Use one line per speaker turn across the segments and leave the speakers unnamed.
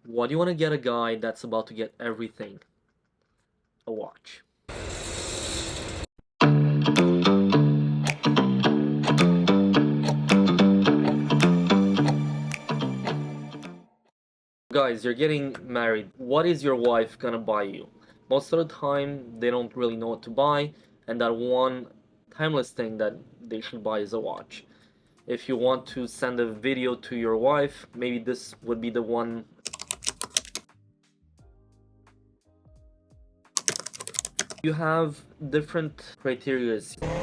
Why do you want to get a guy that's about to get everything? A watch. Guys, you're getting married. What is your wife gonna buy you? Most of the time, they don't really know what to buy, and that one timeless thing that they should buy is a watch. If you want to send a video to your wife, maybe this would be the one. You have different criteria.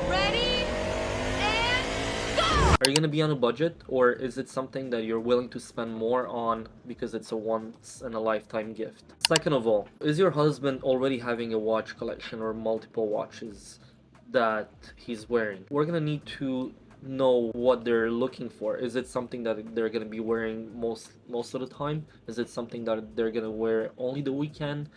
Ready and go!
Are you gonna be on a budget, or is it something that you're willing to spend more on because it's a once in a lifetime gift? Second of all, is your husband already having a watch collection or multiple watches that he's wearing? We're gonna need to know what they're looking for. Is it something that they're gonna be wearing most of the time? Is it something that they're gonna wear only the weekend?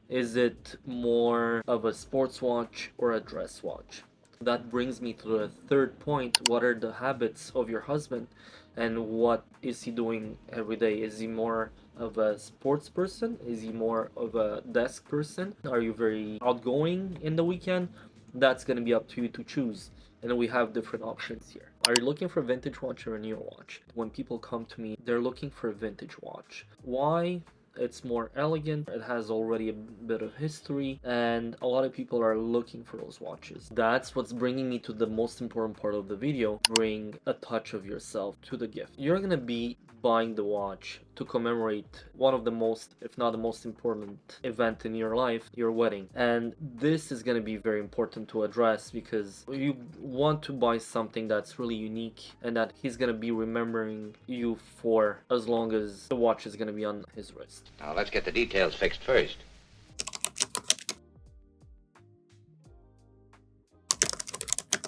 Is it more of a sports watch or a dress watch? That brings me to the third point. What are the habits of your husband, and what is he doing every day? Is he more of a sports person? Is he more of a desk person? Are you very outgoing in the weekend? That's going to be up to you to choose. And we have different options here. Are you looking for a vintage watch or a new watch? When people come to me, they're looking for a vintage watch. Why? It's more elegant, it has already a bit of history, and a lot of people are looking for those watches. That's what's bringing me to the most important part of the video. Bring a touch of yourself to the gift. You're gonna be buying the watch to commemorate one of the most, if not the most important event in your life, your wedding. And this is going to be very important to address because you want to buy something that's really unique and that he's going to be remembering you for as long as the watch is going to be on his wrist.
Now let's get the details fixed first.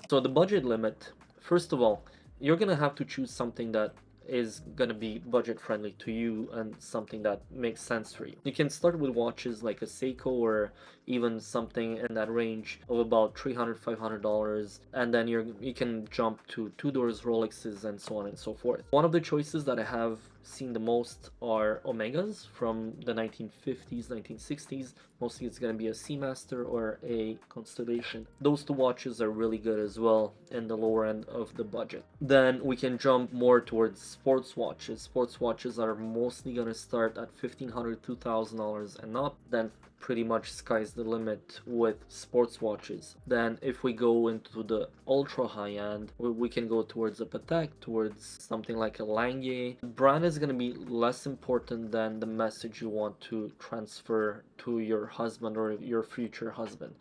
So the budget limit, first of all, you're going to have to choose something that is going to be budget friendly to you and something that makes sense for you. You can start with watches like a Seiko or even something in that range of about $300-$500, and then you can jump to two doors Rolexes and so on and so forth. One of the choices that I have seen the most are Omegas from the 1950s, 1960s. Mostly it's going to be a Seamaster or a Constellation. Those two watches are really good as well in the lower end of the budget. Then we can jump more towards sports watches. Sports watches are mostly going to start at $1,500, $2,000 and up. Then pretty much sky's the limit with sports watches. Then if we go into the ultra high end, we can go towards a Patek, towards something like a Lange. Brand is going to be less important than the message you want to transfer to your husband or your future husband.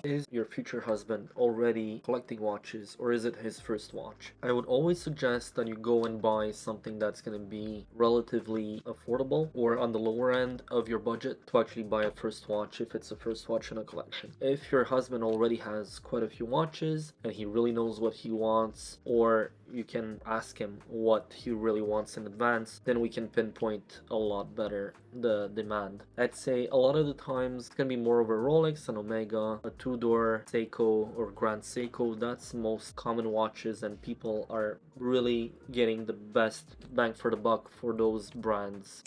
Is your future husband already collecting watches, or is it his first watch? I would always suggest that you go and buy something that's going to be relatively affordable or on the lower end of your budget to actually buy a first watch if it's a first watch in a collection. If your husband already has quite a few watches and he really knows what he wants, or you can ask him what he really wants in advance, then we can pinpoint a lot better the demand. I'd say a lot of the times it's gonna be more of a Rolex, an Omega, a two-door Seiko or Grand Seiko. That's most common watches, and people are really getting the best bang for the buck for those brands.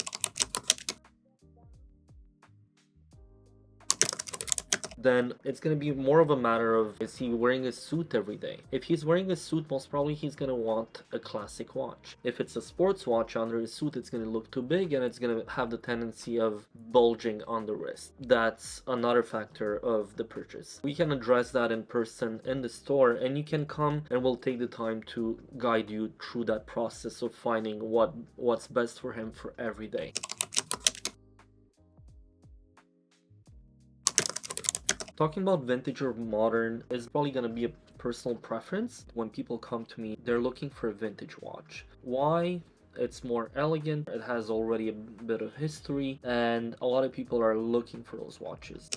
Then it's going to be more of a matter of, is he wearing a suit every day? If he's wearing a suit, most probably he's going to want a classic watch. If it's a sports watch under his suit, it's going to look too big and it's going to have the tendency of bulging on the wrist. That's another factor of the purchase. We can address that in person in the store, and you can come and we'll take the time to guide you through that process of finding what's best for him for every day. Talking about vintage or modern is probably going to be a personal preference. When people come to me, they're looking for a vintage watch. Why? It's more elegant, it has already a bit of history, and a lot of people are looking for those watches.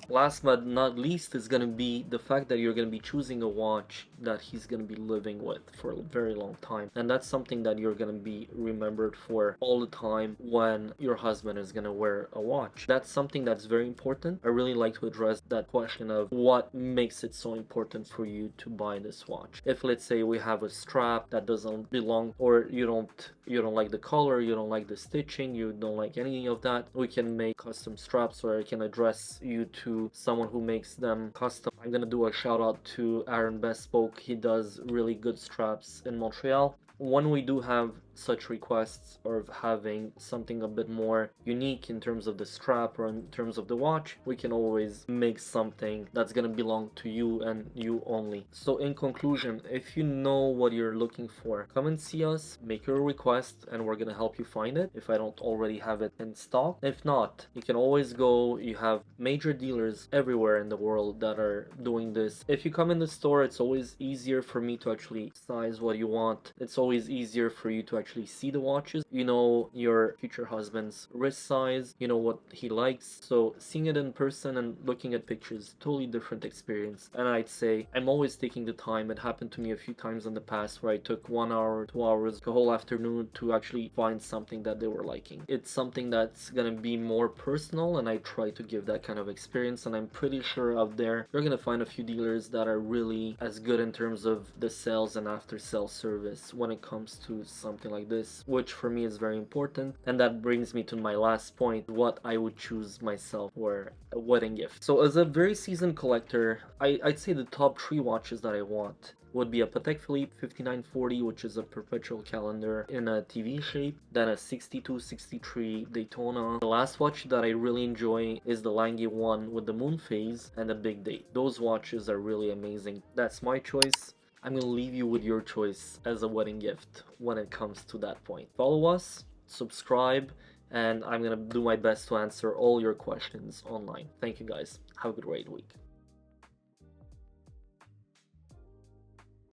Last but not least is gonna be the fact that you're gonna be choosing a watch that he's gonna be living with for a very long time. And that's something that you're gonna be remembered for all the time when your husband is gonna wear a watch. That's something that's very important. I really like to address that question of what makes it so important for you to buy this watch. If let's say we have a strap that doesn't belong, or you don't like the color, you don't like the stitching, you don't like any of that, we can make custom straps, or I can address you to someone who makes them custom. I'm gonna do a shout out to Aaron Bespoke. He does really good straps in Montreal. When we do have such requests of having something a bit more unique in terms of the strap or in terms of the watch, we can always make something that's gonna belong to you and you only. So in conclusion, if you know what you're looking for, come and see us, make your request, and we're gonna help you find it if I don't already have it in stock. If not, you can always go, you have major dealers everywhere in the world that are doing this. If you come in the store, it's always easier for me to actually size what you want. It's always easier for you to actually see the watches. You know your future husband's wrist size, you know what he likes. So seeing it in person and looking at pictures, totally different experience. And I'd say I'm always taking the time. It happened to me a few times in the past where I took 1 hour, 2 hours, the whole afternoon to actually find something that they were liking. It's something that's gonna be more personal, and I try to give that kind of experience. And I'm pretty sure out there you're gonna find a few dealers that are really as good in terms of the sales and after sales service when it comes to something like this, which for me is very important. And that brings me to my last point, what I would choose myself for a wedding gift. So as a very seasoned collector, I'd say the top 3 watches that I want would be a Patek Philippe 5940, which is a perpetual calendar in a TV shape, then a 6263 Daytona. The last watch that I really enjoy is the Lange one with the moon phase and the big date. Those watches are really amazing. That's my choice. I'm gonna leave you with your choice as a wedding gift when it comes to that point. Follow us, subscribe, and I'm gonna do my best to answer all your questions online. Thank you guys. Have a great week.